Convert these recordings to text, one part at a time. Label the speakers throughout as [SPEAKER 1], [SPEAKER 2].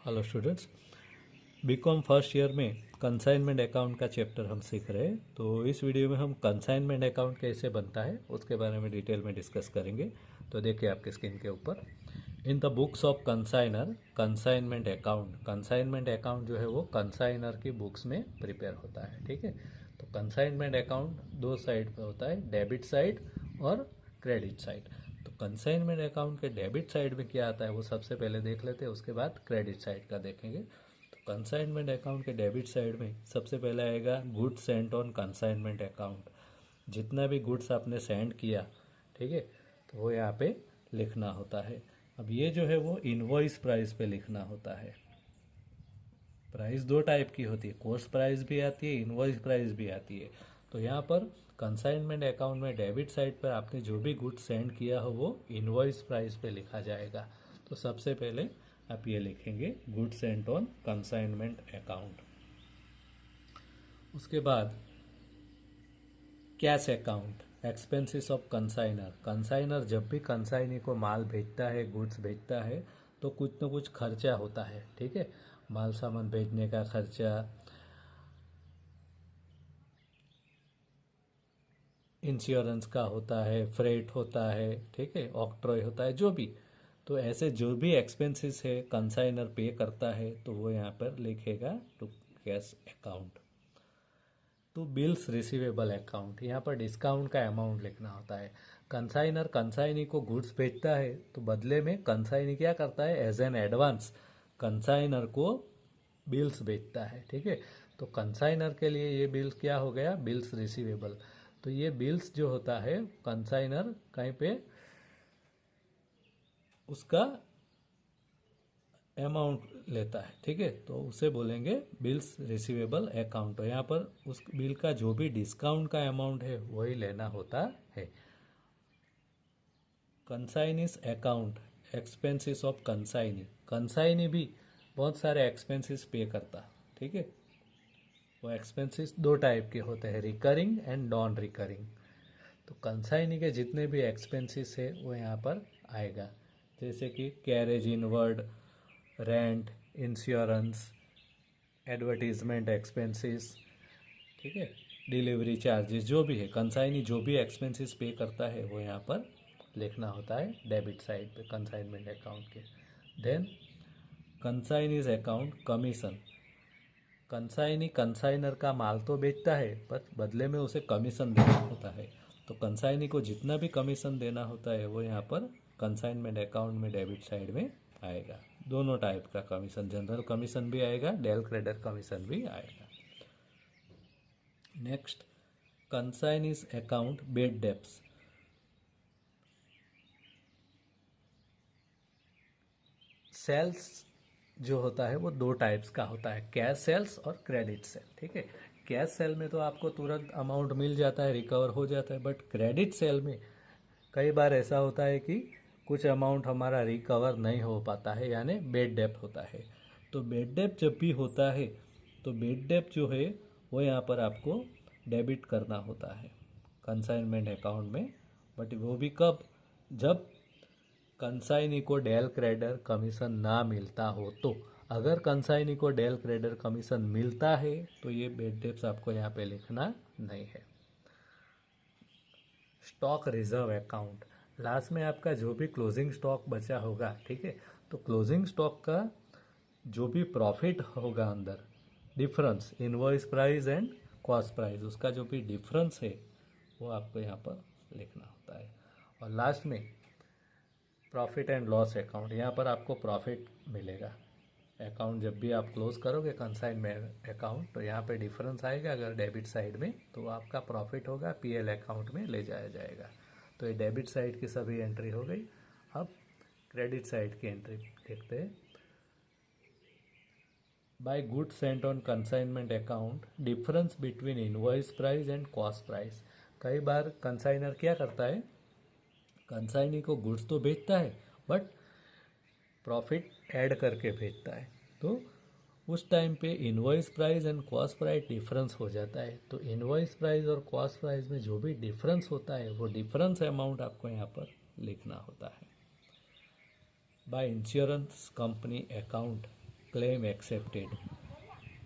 [SPEAKER 1] Hello students, BCom first year में consignment account का chapter हम सीख रहे हैं। तो इस वीडियो में हम कंसाइनमेंट अकाउंट कैसे बनता है उसके बारे में डिटेल में डिस्कस करेंगे। तो देखिए आपके स्क्रीन के ऊपर, in the books of consignor consignment account जो है वो कंसाइनर की बुक्स में प्रिपेयर होता है। ठीक है, तो कंसाइनमेंट अकाउंट दो साइड पे होता है, डेबिट साइड और क्रेडिट साइड। तो कंसाइनमेंट अकाउंट के डेबिट साइड में क्या आता है वो सबसे पहले देख लेते हैं, उसके बाद क्रेडिट साइड का देखेंगे। तो कंसाइनमेंट अकाउंट के डेबिट साइड में सबसे पहले आएगा goods sent on consignment account. जितना भी गुड्स आपने सेंड किया, ठीक है, तो वो यहाँ पे लिखना होता है। अब ये जो है वो इनवॉइस प्राइस पे लिखना होता है। प्राइस दो टाइप की होती है, कॉस्ट प्राइस भी आती है, इनवॉइस प्राइस भी आती है। तो यहाँ पर कंसाइनमेंट अकाउंट में डेबिट साइड पर आपने जो भी गुड्स सेंड किया हो वो इनवॉइस प्राइस पे लिखा जाएगा। तो सबसे पहले आप ये लिखेंगे goods sent on consignment account. उसके बाद cash account, expenses of consignor. Consignor जब भी कंसाइनी को माल भेजता है, गुड्स भेजता है, तो कुछ ना कुछ खर्चा होता है। ठीक है, माल सामान भेजने का खर्चा, इंश्योरेंस का होता है, फ्रेट होता है, ठीक है, ऑक्ट्रॉय होता है, जो भी। तो ऐसे जो भी एक्सपेंसेस है कंसाइनर पे करता है तो वो यहाँ पर लिखेगा to cash account. To bills receivable account, यहाँ पर डिस्काउंट का अमाउंट लिखना होता है। कंसाइनर कंसाइनी को गुड्स भेजता है तो बदले में कंसाइनी क्या करता है, एज एन एडवांस कंसाइनर को बिल्स भेजता है। ठीक है, तो कंसाइनर के लिए ये बिल्स क्या हो गया, बिल्स रिसीवेबल। तो ये बिल्स जो होता है कंसाइनर कहीं पे उसका अमाउंट लेता है। ठीक है, तो उसे बोलेंगे बिल्स रिसीवेबल अकाउंट। तो यहाँ पर उस बिल का जो भी डिस्काउंट का अमाउंट है वही लेना होता है। Consignee's account, expenses of consignee. Consignee भी बहुत सारे एक्सपेंसेस पे करता। ठीक है, वो एक्सपेंसेस दो टाइप के होते हैं, रिकरिंग एंड नॉन रिकरिंग। तो कंसाइनी के जितने भी एक्सपेंसेस है वो यहाँ पर आएगा, जैसे कि carriage inward, rent, insurance, advertisement expenses, ठीक है, डिलीवरी चार्जेस, जो भी है कंसाइनी जो भी एक्सपेंसेस पे करता है वो यहाँ पर लिखना होता है डेबिट साइड पे कंसाइनमेंट अकाउंट के। Then consignee's account commission. Consignee consignor का माल तो बेचता है पर बदले में उसे कमीशन देना होता है। तो कंसाइनी को जितना भी कमीशन देना होता है वो यहाँ पर कंसाइनमेंट अकाउंट में डेबिट साइड में आएगा। दोनों टाइप का कमीशन, जनरल कमीशन भी आएगा, डेल क्रेडिट कमीशन भी आएगा। Next, consignee's account bad debts. Sales जो होता है वो दो टाइप्स का होता है, कैश सेल्स और क्रेडिट सेल। ठीक है, कैश सेल में तो आपको तुरंत अमाउंट मिल जाता है, रिकवर हो जाता है, बट क्रेडिट सेल में कई बार ऐसा होता है कि कुछ अमाउंट हमारा रिकवर नहीं हो पाता है, यानी बेड डेप्ट होता है। तो बेड डेप्ट जब भी होता है तो बेड डेप्ट जो है वो यहाँ पर आपको डेबिट करना होता है कंसाइनमेंट अकाउंट में। बट वो भी कब, जब कंसाइनी को डेल क्रेडिटर कमीशन ना मिलता हो। तो अगर कंसाइनी को डेल क्रेडिटर कमीशन मिलता है तो ये बेड डेप्ट आपको यहाँ पे लिखना नहीं है। स्टॉक रिजर्व अकाउंट, लास्ट में आपका जो भी क्लोजिंग स्टॉक बचा होगा, ठीक है, तो क्लोजिंग स्टॉक का जो भी प्रॉफिट होगा अंदर, difference invoice price and cost price, उसका जो भी डिफरेंस है वो आपको यहाँ पर लिखना होता है। और लास्ट में प्रॉफिट एंड लॉस अकाउंट, यहाँ पर आपको प्रॉफिट मिलेगा। अकाउंट जब भी आप क्लोज करोगे कंसाइनमेंट अकाउंट तो यहाँ पे डिफरेंस आएगा, अगर डेबिट साइड में तो आपका प्रॉफिट होगा, पीएल अकाउंट में ले जाया जाएगा। तो ये डेबिट साइड की सभी एंट्री हो गई। अब क्रेडिट साइड की एंट्री देखते हैं। By good sent on consignment account, difference between invoice price and cost price. कई बार कंसाइनर क्या करता है, कंसाइनी को गुड्स तो बेचता है बट प्रॉफिट ऐड करके भेजता है। तो उस टाइम पे invoice price and cost price difference हो जाता है। तो इनवॉइस प्राइस और कॉस्ट प्राइस में जो भी डिफरेंस होता है वो डिफरेंस अमाउंट आपको यहाँ पर लिखना होता है। By insurance company account, claim accepted.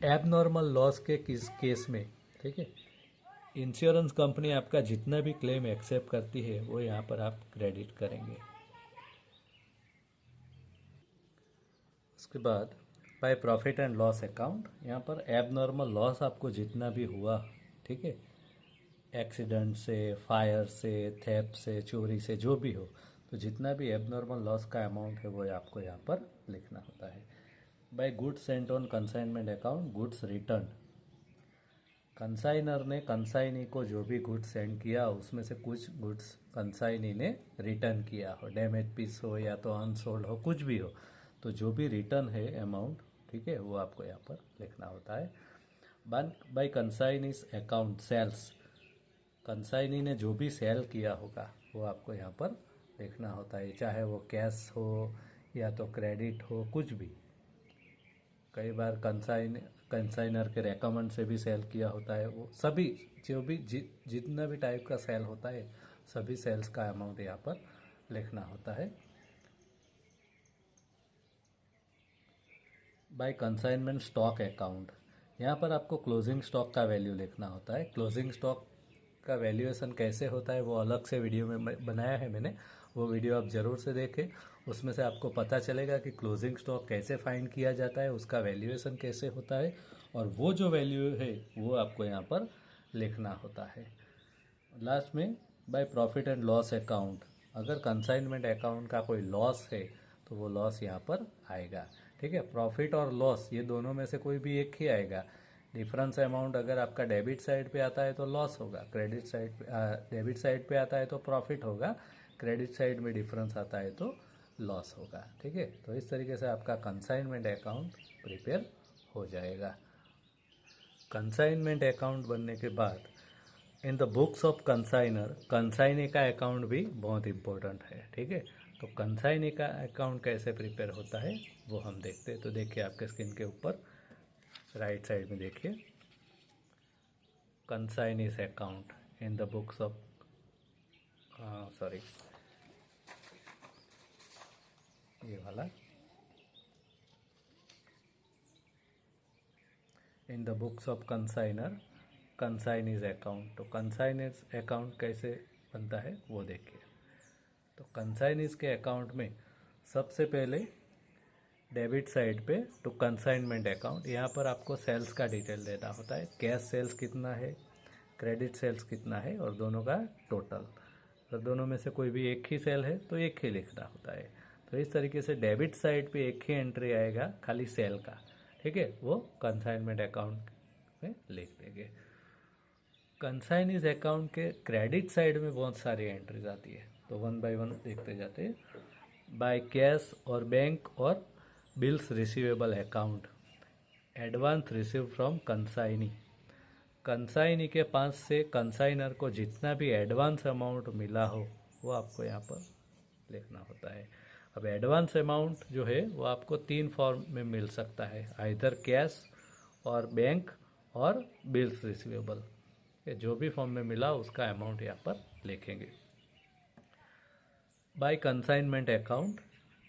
[SPEAKER 1] Abnormal loss के किस केस में, ठीक है, इंश्योरेंस कंपनी आपका जितना भी क्लेम एक्सेप्ट करती है वो यहाँ पर आप क्रेडिट करेंगे। उसके बाद by profit and loss account, यहाँ पर एबनॉर्मल लॉस आपको जितना भी हुआ, ठीक है, एक्सीडेंट से, फायर से, थेफ्ट से, चोरी से, जो भी हो, तो जितना भी एबनॉर्मल लॉस का अमाउंट है वो आपको यहाँ पर लिखना होता है। By goods sent on consignment account, goods return, consignor ने कंसाइनी को जो भी गुड्स सेंड किया उसमें से कुछ गुड्स कंसाइनी ने रिटर्न किया हो, डैमेज पीस हो या तो अनसोल्ड हो, कुछ भी हो, तो जो भी रिटर्न है अमाउंट, ठीक है, वो आपको यहाँ पर लिखना होता है। Bye consignee's account sales, consignee ने जो भी सेल किया होगा वो आपको यहाँ पर लिखना होता है, चाहे वो कैश हो या तो क्रेडिट हो, कुछ भी। कई बार कंसाइनर के रेकमेंड से भी सेल किया होता है, वो सभी जो भी जितना भी टाइप का सेल होता है सभी सेल्स का अमाउंट यहाँ पर लिखना होता है। बाय कंसाइनमेंट स्टॉक अकाउंट, यहाँ पर आपको क्लोजिंग स्टॉक का वैल्यू लिखना होता है। क्लोजिंग स्टॉक का वैल्यूएशन कैसे होता है वो अलग से वीडियो में बनाया है मैंने, वो वीडियो आप ज़रूर से देखें, उसमें से आपको पता चलेगा कि क्लोजिंग स्टॉक कैसे फाइंड किया जाता है, उसका वैल्यूएशन कैसे होता है, और वो जो वैल्यू है वो आपको यहाँ पर लिखना होता है। लास्ट में by profit and loss account, अगर कंसाइनमेंट अकाउंट का कोई लॉस है तो वो लॉस यहाँ पर आएगा, ठीक है। प्रॉफिट और लॉस ये दोनों में से कोई भी एक ही आएगा। डिफरेंस अमाउंट अगर आपका डेबिट साइड पे आता है तो लॉस होगा, क्रेडिट साइड पे डेबिट साइड पे आता है तो प्रॉफिट होगा, क्रेडिट साइड में डिफरेंस आता है तो लॉस होगा, ठीक है। तो इस तरीके से आपका कंसाइनमेंट अकाउंट प्रिपेयर हो जाएगा। कंसाइनमेंट अकाउंट बनने के बाद in the books of consignor, consignee का अकाउंट भी बहुत इम्पोर्टेंट है, ठीक है। तो कंसाइनी का अकाउंट कैसे प्रिपेयर होता है वो हम देखते हैं। तो देखिए आपके स्क्रीन के ऊपर राइट साइड में देखिए, consignee's account in the books of ये वाला, in the books of consignor consignee's account. तो कंसाइनीज अकाउंट कैसे बनता है वो देखिए। तो कंसाइनीज के अकाउंट में सबसे पहले डेबिट साइड पे तो कंसाइनमेंट अकाउंट, यहाँ पर आपको सेल्स का डिटेल देना होता है, कैश सेल्स कितना है, क्रेडिट सेल्स कितना है, और दोनों का टोटल। अगर दोनों में से कोई भी एक ही सेल है तो एक ही लिखना होता है। तो इस तरीके से डेबिट साइड पे एक ही एंट्री आएगा खाली सेल का, ठीक है, वो कंसाइनमेंट अकाउंट में लिख देंगे। कंसाइनीज अकाउंट के क्रेडिट साइड में बहुत सारी एंट्रीज आती है, तो वन बाय वन देखते जाते हैं। बाय कैश और बैंक और bills receivable account, advance receive from consignee, consignee के पास से कंसाइनर को जितना भी एडवांस अमाउंट मिला हो वो आपको यहाँ पर लिखना होता है। अब एडवांस अमाउंट जो है वो आपको 3 फॉर्म में मिल सकता है, आइदर कैश और बैंक और बिल्स रिसीवेबल, जो भी फॉर्म में मिला उसका अमाउंट यहाँ पर लिखेंगे। By consignment account,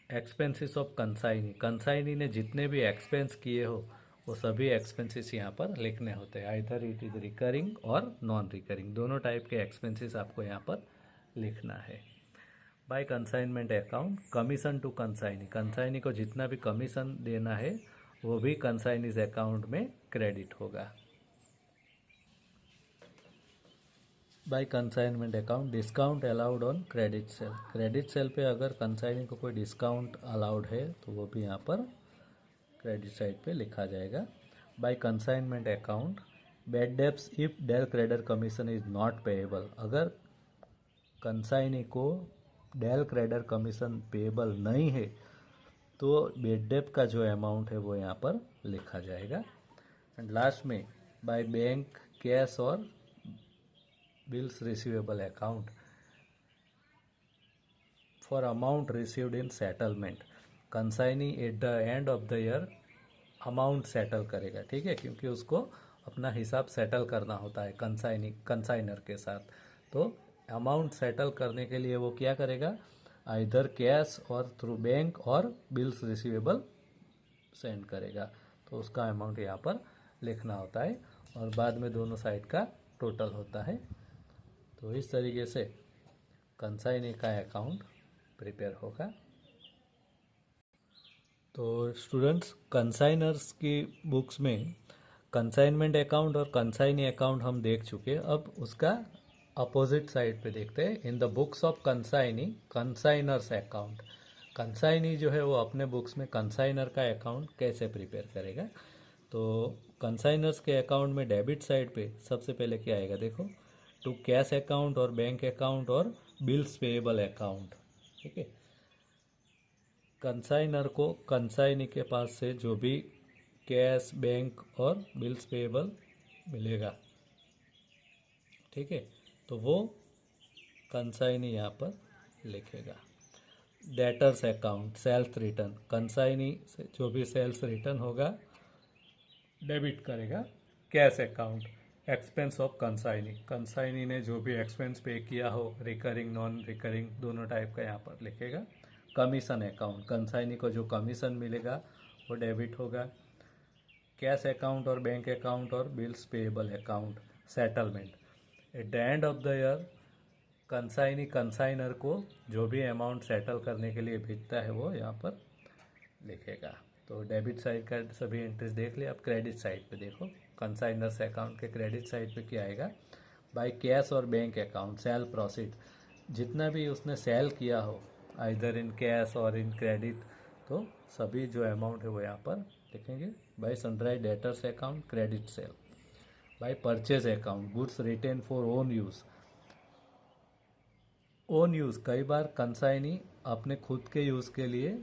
[SPEAKER 1] expenses of consignee, consignee ने जितने भी एक्सपेंस किए हो वो सभी एक्सपेंसेस यहाँ पर लिखने होते हैं, आइदर इट इज़ रिकरिंग और नॉन रिकरिंग, दोनों टाइप के एक्सपेंसेस आपको यहाँ पर लिखना है। By consignment account, commission to consignee, consignee को जितना भी कमीशन देना है वो भी कंसाइनीज अकाउंट में क्रेडिट होगा। By consignment account, discount allowed on credit sale, credit sale पे अगर कंसाइनी को कोई डिस्काउंट अलाउड है तो वो भी यहाँ पर क्रेडिट साइड पे लिखा जाएगा। By consignment account, bad debts if del creditor commission is not payable, अगर कंसाइनी को डेल क्रेडिटर कमीशन पेएबल नहीं है तो बैड डेब्ट का जो अमाउंट है वो यहाँ पर लिखा जाएगा। एंड लास्ट में बाय बैंक, कैश और bills receivable account, for amount received in settlement, consignee eight the end of the year amount settle करेगा, ठीक है, क्योंकि उसको अपना हिसाब सेटल करना होता है कंसाइनर के साथ। तो अमाउंट सेटल करने के लिए वो क्या करेगा, आइदर कैश और थ्रू बैंक और बिल्स रिसीवेबल सेंड करेगा, तो उसका अमाउंट यहाँ पर लिखना होता है और बाद में दोनों साइड का टोटल होता है। तो इस तरीके से कंसाइनी का अकाउंट प्रिपेयर होगा। तो स्टूडेंट्स, कंसाइनर्स की बुक्स में कंसाइनमेंट अकाउंट और कंसाइनी अकाउंट हम देख चुके, अब उसका अपोजिट साइड पे देखते हैं। इन the books of consignee consignors account, consignee जो है वो अपने बुक्स में कंसाइनर का अकाउंट कैसे प्रिपेयर करेगा। तो कंसाइनर्स के अकाउंट में डेबिट साइड पे सबसे पहले क्या आएगा, देखो, टू कैश अकाउंट और बैंक अकाउंट और बिल्स पेएबल अकाउंट। ठीक है, कंसाइनर को कंसाइनी के पास से जो भी कैश, बैंक और बिल्स पेएबल मिलेगा, ठीक है, तो वो कंसाइनी यहाँ पर लिखेगा। Debtors account, sales return, consignee से जो भी सेल्स रिटर्न होगा डेबिट करेगा। Cash account, expense of consignee, consignee ने जो भी एक्सपेंस पे किया हो, रिकरिंग नॉन रिकरिंग दोनों टाइप का यहाँ पर लिखेगा। कमीशन अकाउंट, कंसाइनी को जो कमीशन मिलेगा वो डेबिट होगा। कैश अकाउंट और बैंक अकाउंट और bills payable account. Settlement, at the end of the year consignee consignor को जो भी अमाउंट सेटल करने के लिए भेजता है वो यहाँ पर लिखेगा। तो डेबिट साइड का सभी एंट्रीज देख लिया। अब क्रेडिट साइड पे देखो, कंसाइनर्स अकाउंट के क्रेडिट साइड पे क्या आएगा, बाय कैश और बैंक अकाउंट सेल प्रोसीड, जितना भी उसने सेल किया हो आइदर इन कैश और इन क्रेडिट, तो सभी जो अमाउंट है वो यहाँ पर लिखेंगे। By Sunrise debtors account credit sale. By purchase account goods retain for own use, own use, कई बार कंसाइनी अपने खुद के यूज़ के लिए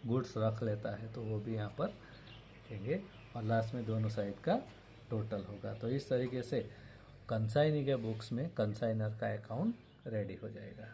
[SPEAKER 1] गुड्स रख लेता है, तो वो भी यहाँ पर लिखेंगे। और लास्ट में दोनों साइड का टोटल होगा। तो इस तरीके से कंसाइनी के बुक्स में कंसाइनर का अकाउंट रेडी हो जाएगा।